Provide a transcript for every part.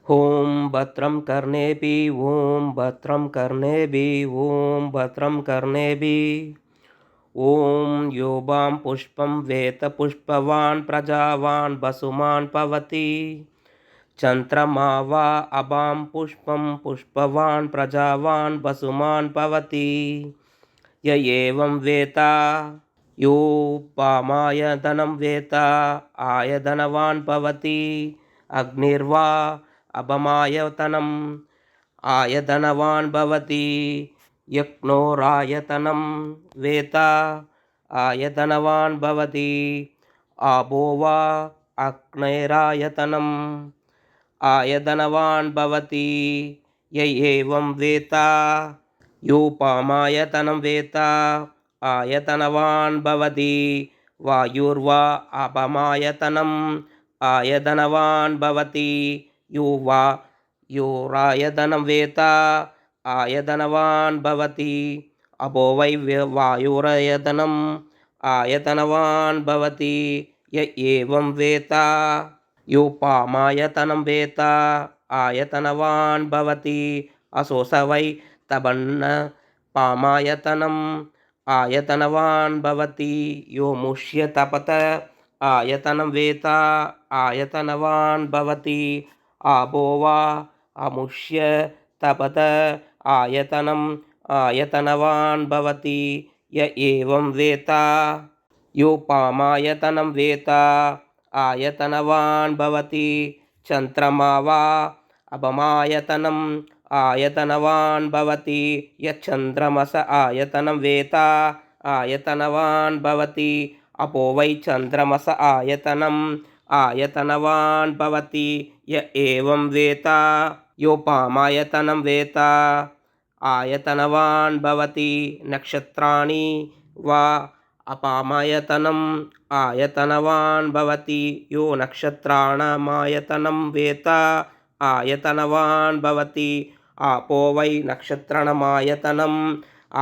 ॐ भद्रं कर्णेभिः ॐ भद्रं कर्णेभिः ॐ भद्रं कर्णेभिः ॐ योबां पुष्पं वेत पुष्पवान् प्रजावान् वसुमान् भवति चन्द्रमा वा अभां पुष्पं पुष्पवान् प्रजावान् वसुमान् भवति य एवं वेत्त योपामायतनं वेत्त आयतनवान् भवति अग्निर्वा अभमायतनम् आयतनवान् भवति यज्ञोरायतनं वेत्त आयतनवान् भवति आबो वा अग्नेरायतनम् आयतनवान् भवति य एवं वेत्त योपामायतनं वेत्त आयतनवान् भवति वायुर्वा अपमायतनम् आयतनवान् भवति यो वा योरायतनं वेत्त आयतनवान् भवति अपो वै वायुरायतनम् आयतनवान् भवति य एवं वेत्त योपामायतनं वेत्त आयतनवान् भवति असोस वै तबन्न पामायतनम् आयतनवान् भवति यो मुष्य तपत आयतनं वेत्त आयतनवान् भवति आबो वा अमुष्य तपत आयतनम् आयतनवान् भवति य एवं वेत्त योपामायतनं वेत्त आयतनवान् भवति चन्द्रमा वा अभमायतनम् आयतनवान् भवति यच्चन्द्रमस आयतनं वेत्त आयतनवान् भवति अपो वै चन्द्रमस आयतनम् आयतनवान् भवति य एवं वेत्त योपामायतनं वेत्त आयतनवान् भवति नक्षत्राणि वा अपामायतनम् आयतनवान् भवति यो नक्षत्राणामायतनं वेत्त आयतनवान् भवति आपो वै नक्षत्राणामायतनम्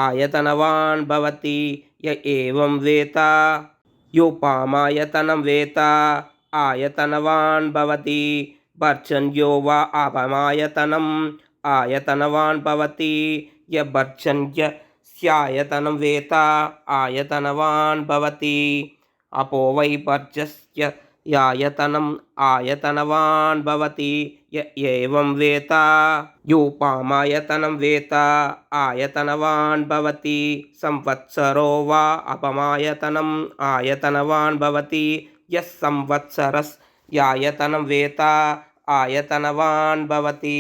आयतनवान् भवति य एवं वेत्त योपामायतनं वेत्त आयतनवान् भवति पर्जन्यो वा अपमायतनम् आयतनवान् भवति य पर्जन्यस्यायतनं वेत्त आयतनवान् भवति अपो वै पर्जस्य यायतनम् आयतनवान् भवति य एवं वेत्त योपामायतनं वेत्त आयतनवान् भवति संवत्सरो वा अपमायतनम् आयतनवान् भवति यः संवत्सरस्यायतनं वेत्त आयतनवान् भवति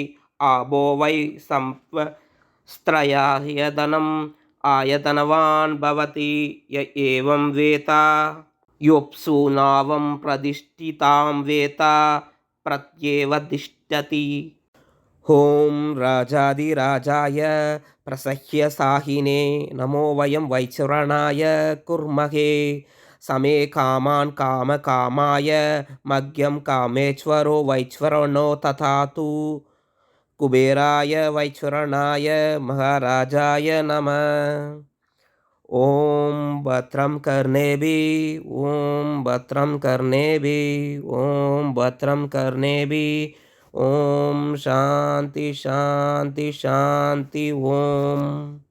आबो वै संवत्सरायतनम् आयतनवान् भवति य एवं वेत्त योऽप्सु नावं प्रतिष्ठितां वेत्त प्रत्येव तिष्ठति ॐ राजाधिराजाय प्रसह्य साहिने नमो वयं वैश्रवणाय कुर्महे समे कामान् कामकामाय मह्यं कामेश्वरो वैश्रवणो तथातु कुबेराय वैश्रवणाय महाराजाय नमः। ॐ भद्रं कर्णेभिः ॐ भद्रं कर्णेभिः ॐ भद्रं कर्णेभिः ॐ शान्ति शान्ति शान्ति ॐ।